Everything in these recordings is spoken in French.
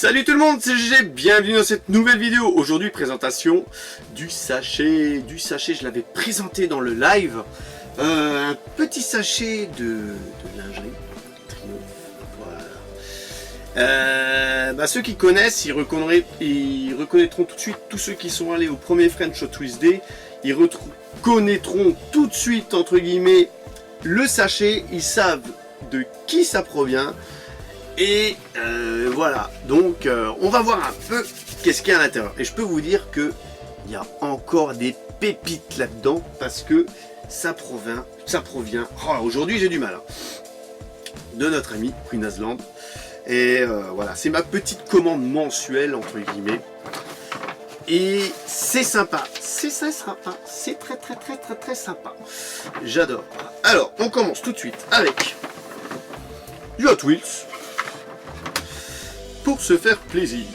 Salut tout le monde, c'est GG, bienvenue dans cette nouvelle vidéo. Aujourd'hui, présentation du sachet. Je l'avais présenté dans le live. Un petit sachet de lingerie. Voilà. Ceux qui connaissent, ils reconnaîtront tout de suite. Tous ceux qui sont allés au premier French Hot Wheels Day, ils reconnaîtront tout de suite, entre guillemets, le sachet. Ils savent de qui ça provient. Et voilà, donc on va voir un peu qu'est-ce qu'il y a à l'intérieur. Et je peux vous dire que il y a encore des pépites là-dedans parce que ça provient. Oh, aujourd'hui j'ai du mal, hein, de notre ami Queen Asland. Et voilà, c'est ma petite commande mensuelle entre guillemets. Et c'est sympa, c'est très sympa. J'adore. Alors, on commence tout de suite avec du Hot Wheels. Pour se faire plaisir.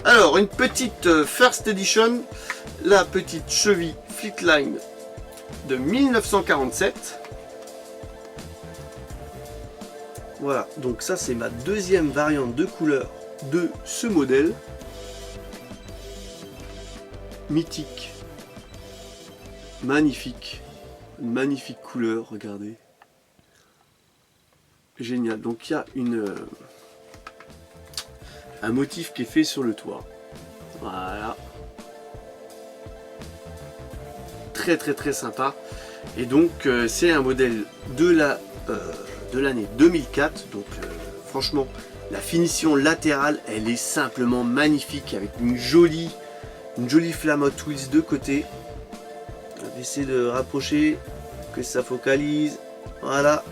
Alors, une petite First Edition, la petite cheville Fleetline de 1947. Voilà, donc ça c'est ma deuxième variante de couleur de ce modèle. Mythique. Magnifique. Une magnifique couleur, regardez. Génial, donc il y a un motif qui est fait sur le toit. Voilà. Très sympa. Et donc c'est un modèle de l'année 2004. Donc franchement, la finition latérale, elle est simplement magnifique avec une jolie flamme Hot Wheels de côté. On va essayer de rapprocher, que ça focalise. Voilà.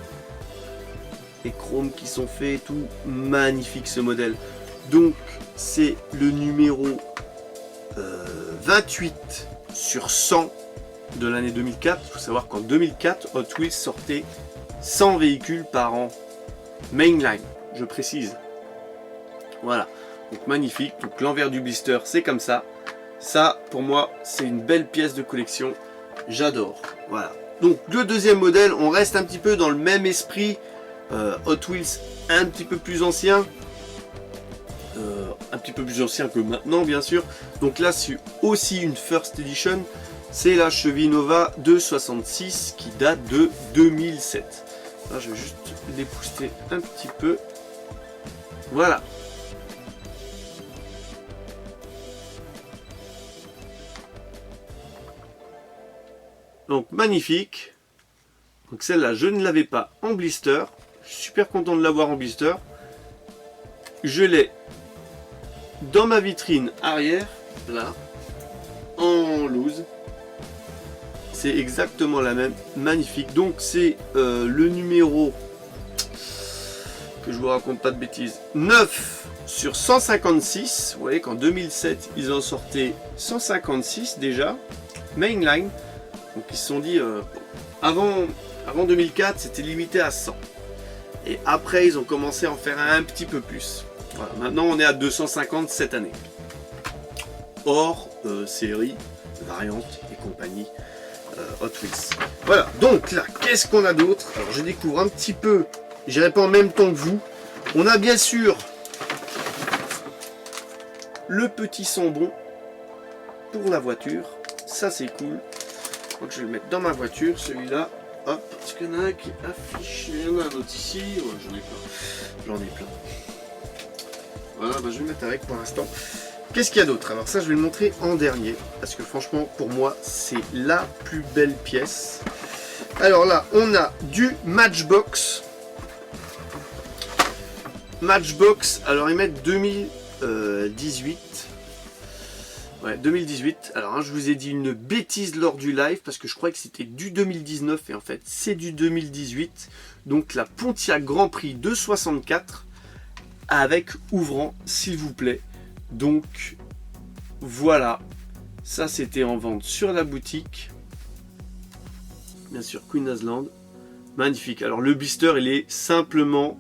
Les chromes qui sont faits et tout. Magnifique ce modèle. Donc c'est le numéro 28 sur 100 de l'année 2004. Il faut savoir qu'en 2004, Hot Wheels sortait 100 véhicules par an. Mainline, je précise. Voilà, donc magnifique. Donc l'envers du blister, c'est comme ça. Ça, pour moi, c'est une belle pièce de collection. J'adore. Voilà. Donc le deuxième modèle, on reste un petit peu dans le même esprit. Hot Wheels un petit peu plus ancien. Un petit peu plus ancien que maintenant bien sûr. Donc là c'est aussi une First Edition. C'est la cheville Nova de 66 qui date de 2007. Là je vais juste l'épousseter un petit peu. Voilà. Donc magnifique. Donc celle-là je ne l'avais pas en blister. Je suis super content de l'avoir en blister. Je l'ai dans ma vitrine arrière, là, en loose. C'est exactement la même, magnifique. Donc c'est le numéro, que je vous raconte pas de bêtises, 9 sur 156. Vous voyez qu'en 2007, ils en sortaient 156 déjà, mainline. Donc ils se sont dit, avant 2004, c'était limité à 100. Et après, ils ont commencé à en faire un petit peu plus. Voilà, maintenant on est à 250 cette année. Hors série, variante et compagnie Hot Wheels. Voilà, donc là, qu'est-ce qu'on a d'autre? Alors je découvre un petit peu, j'irai pas en même temps que vous. On a bien sûr le petit sambon pour la voiture. Ça c'est cool. Donc je vais le mettre dans ma voiture, celui-là. Hop, parce qu'il y en a un qui affiche, il y en a un autre ici. Ouais, j'en ai plein. Voilà, je vais le mettre avec pour l'instant. Qu'est-ce qu'il y a d'autre? Alors ça, je vais le montrer en dernier. Parce que franchement, pour moi, c'est la plus belle pièce. Alors là, on a du Matchbox. Matchbox, alors ils mettent 2018. Ouais, 2018. Alors je vous ai dit une bêtise lors du live. Parce que je croyais que c'était du 2019. Et en fait, c'est du 2018. Donc la Pontiac Grand Prix de 64. Avec ouvrant s'il vous plaît. Donc voilà, ça c'était en vente sur la boutique, bien sûr. Queen Asland, magnifique. Alors le blister, il est simplement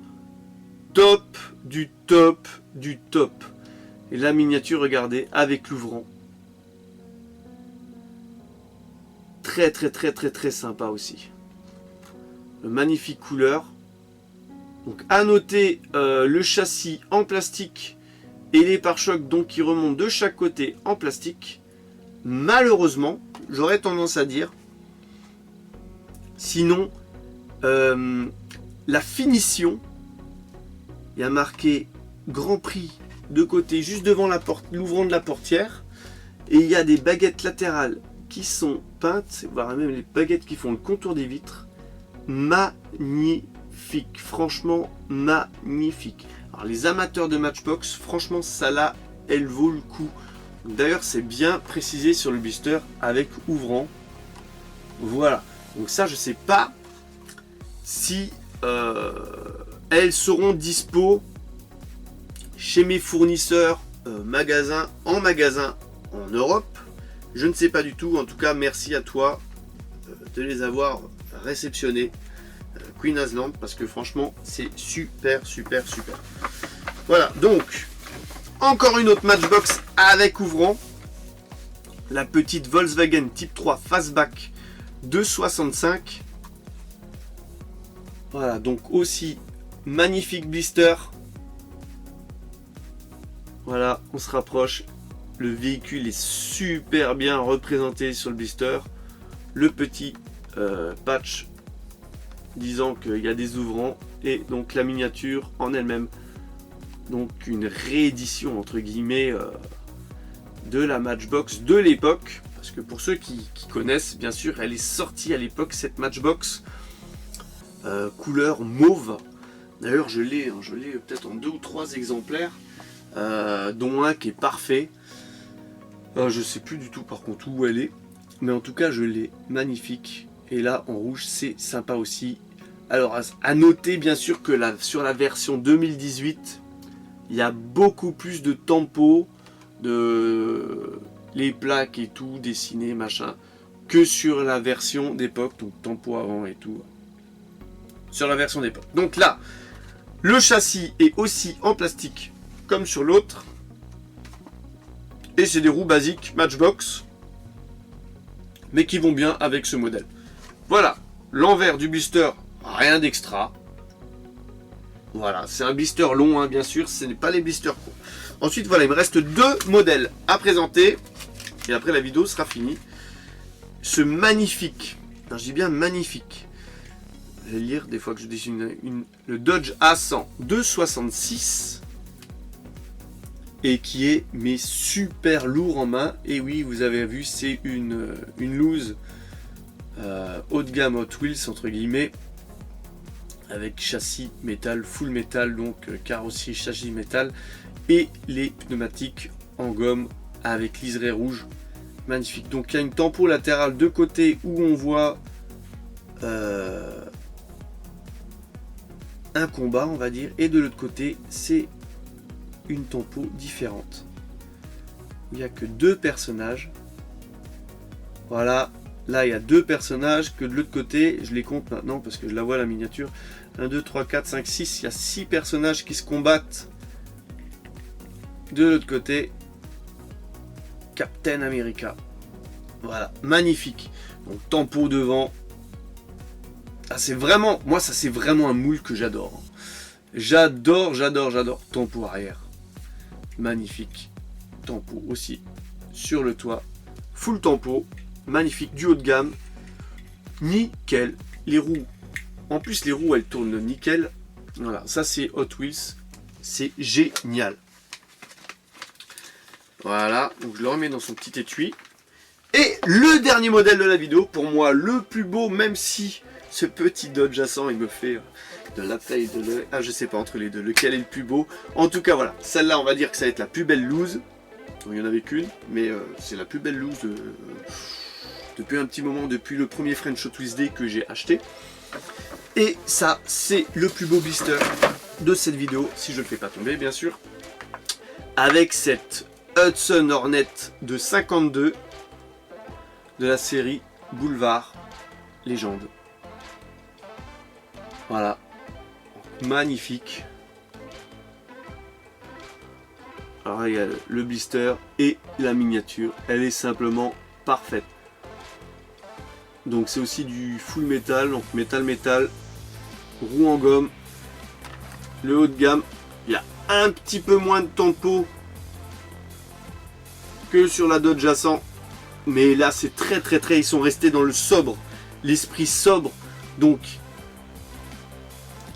top du top du top. Et la miniature, regardez, avec l'ouvrant, très sympa aussi. Magnifique couleur. Donc à noter le châssis en plastique et les pare-chocs donc qui remontent de chaque côté en plastique. Malheureusement, j'aurais tendance à dire, sinon la finition, il y a marqué Grand Prix de côté juste devant la porte, l'ouvrant de la portière, et il y a des baguettes latérales qui sont peintes, voire même les baguettes qui font le contour des vitres. Magnifique, franchement magnifique. Alors les amateurs de Matchbox, franchement ça là, elle vaut le coup. D'ailleurs c'est bien précisé sur le blister avec ouvrant. Voilà, donc ça je sais pas si elles seront dispo chez mes fournisseurs en magasin en Europe. Je ne sais pas du tout, en tout cas merci à toi de les avoir réceptionnés, Queen Asland, parce que franchement c'est super. Voilà, donc encore une autre Matchbox avec ouvrant, la petite Volkswagen Type 3 Fastback de 65. Voilà, donc aussi magnifique blister. Voilà, on se rapproche. Le véhicule est super bien représenté sur le blister. Le petit patch disant qu'il y a des ouvrants et donc la miniature en elle-même. Donc une réédition entre guillemets de la Matchbox de l'époque. Parce que pour ceux qui connaissent, bien sûr, elle est sortie à l'époque cette Matchbox couleur mauve. D'ailleurs je l'ai peut-être en 2 ou 3 exemplaires, dont un qui est parfait. Je sais plus du tout par contre où elle est, mais en tout cas je l'ai, magnifique. Et là en rouge c'est sympa aussi. Alors à noter bien sûr que sur la version 2018 il y a beaucoup plus de tempos, de les plaques et tout dessinées machin, que sur la version d'époque, donc tempo avant et tout, sur la version d'époque. Donc là le châssis est aussi en plastique comme sur l'autre. Et c'est des roues basiques Matchbox, mais qui vont bien avec ce modèle. Voilà, l'envers du blister, rien d'extra. Voilà, c'est un blister long, hein, bien sûr, ce n'est pas les blisters courts. Ensuite, voilà, il me reste 2 modèles à présenter, et après la vidéo sera finie. Ce magnifique, je dis bien magnifique, je vais lire des fois que je dessine le Dodge A100 de 66. Et qui est mais super lourd en main. Et oui, vous avez vu, c'est une loose haut de gamme Hot Wheels entre guillemets, avec châssis métal, full métal, donc carrosserie châssis métal, et les pneumatiques en gomme avec liseré rouge, magnifique. Donc il y a une tempo latérale de côté où on voit un combat, on va dire, et de l'autre côté c'est une tempo différente. Il n'y a que 2 personnages. Voilà, là il y a 2 personnages, que de l'autre côté, je les compte maintenant parce que je la vois la miniature. 1, 2, 3, 4, 5, 6, il y a 6 personnages qui se combattent. De l'autre côté, Captain America. Voilà, magnifique. Donc tempo devant. Ah, c'est vraiment, moi ça c'est vraiment un moule que j'adore. J'adore. Tempo arrière. Magnifique. Tempo aussi sur le toit. Full tempo. Magnifique. Du haut de gamme. Nickel. Les roues. En plus, les roues, elles tournent nickel. Voilà. Ça, c'est Hot Wheels. C'est génial. Voilà. Donc, je le remets dans son petit étui. Et le dernier modèle de la vidéo. Pour moi, le plus beau, même si ce petit Dodge A100, il me fait de la taille de l'œil. Ah, je sais pas entre les deux lequel est le plus beau. En tout cas, voilà, celle-là, on va dire que ça va être la plus belle loose. Il n'y en avait qu'une, mais c'est la plus belle loose depuis un petit moment, depuis le premier French Hot Wheels Day que j'ai acheté. Et ça, c'est le plus beau blister de cette vidéo, si je ne le fais pas tomber, bien sûr. Avec cette Hudson Hornet de 52 de la série Boulevard Légende. Voilà. Magnifique. Alors il y a le blister et la miniature, elle est simplement parfaite. Donc c'est aussi du full métal, donc métal, roue en gomme, le haut de gamme. Il y a un petit peu moins de tempo que sur la Dodge A100. Mais là, c'est très, ils sont restés dans le sobre, l'esprit sobre. Donc,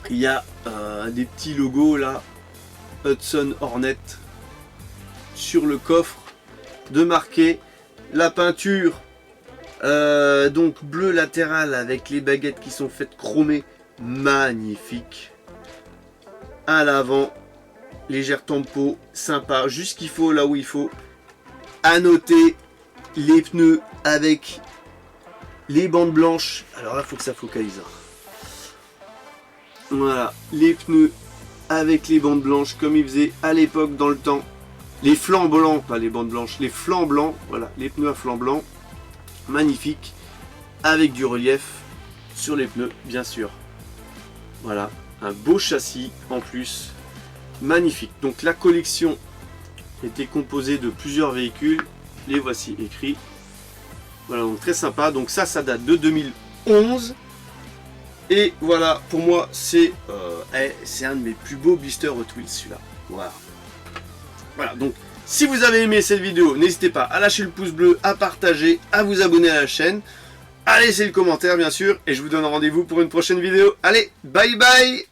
il y a des petits logos là, Hudson Hornet, sur le coffre, de marquer la peinture. Donc bleu latéral avec les baguettes qui sont faites chromées, magnifique. À l'avant, légère tempo, sympa, juste ce qu'il faut là où il faut. À noter les pneus avec les bandes blanches. Alors là, il faut que ça focalise. Voilà, les pneus avec les bandes blanches comme ils faisaient à l'époque dans le temps. Les flancs blancs, pas les bandes blanches, les flancs blancs. Voilà, les pneus à flancs blancs. Magnifique, avec du relief sur les pneus, bien sûr. Voilà, un beau châssis en plus, magnifique. Donc la collection était composée de plusieurs véhicules, les voici écrits. Voilà, donc très sympa. Donc ça date de 2011. Et voilà, pour moi, c'est un de mes plus beaux blisters Hot Wheels, celui-là. Voilà. Voilà, donc si vous avez aimé cette vidéo, n'hésitez pas à lâcher le pouce bleu, à partager, à vous abonner à la chaîne, à laisser le commentaire bien sûr, et je vous donne rendez-vous pour une prochaine vidéo. Allez, bye bye!